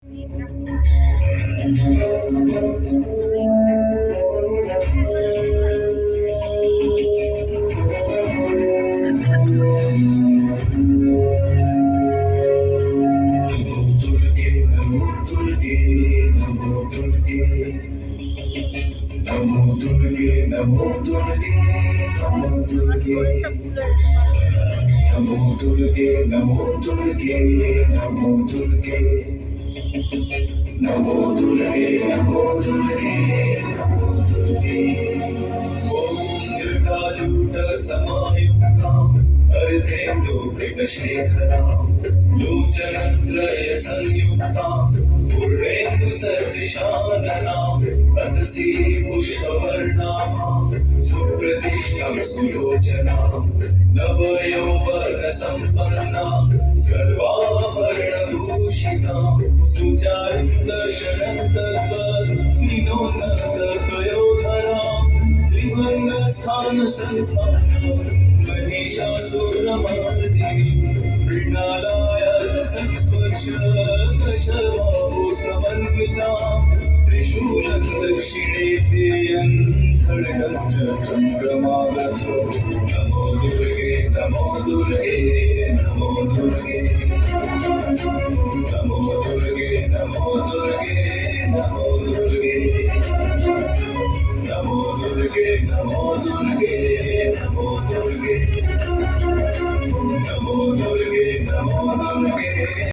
नमो दुर्गे नमो दुर्गे नमो दुर्गे नमो दुर्गे नमो दुर्गे नमो दुर्गे नमो दुर्गे नमो दुर्गे नमो दुर्गे ॐ जटाजूट समायुक्ताम् अर्धेन्दु कृतशेखराम् लोचनत्रय संयुक्ताम् पूर्णेन्दु सदृशाननाम् अतसी पुष्पवर्णाम् सुप्रतिष्ठाम् सुलोचनाम् नवयौवन सम्पन्नाम् सर्वाभरणभूषिताम् सुचारुदर्शनं तद्वत् निनोन्नतपयोधराम् त्रिभङ्गस्थानसंस्थानम् महिषासुरमर्दिनीम् मृणालाय संस्पर्श दशबाहु समन्विताम् त्रिशूलदक्षिणे तेयं खड्गं चक्रं क्रमागत नमो दुर्गे नमो दुर्गे नमो दुर्गे नमो दुर्गे नमो दुर्गे नमो दुर्गे नमो दुर्गे नमो दुर्गे नमो दुर्गे नमो दुर्गे नमो दुर्गे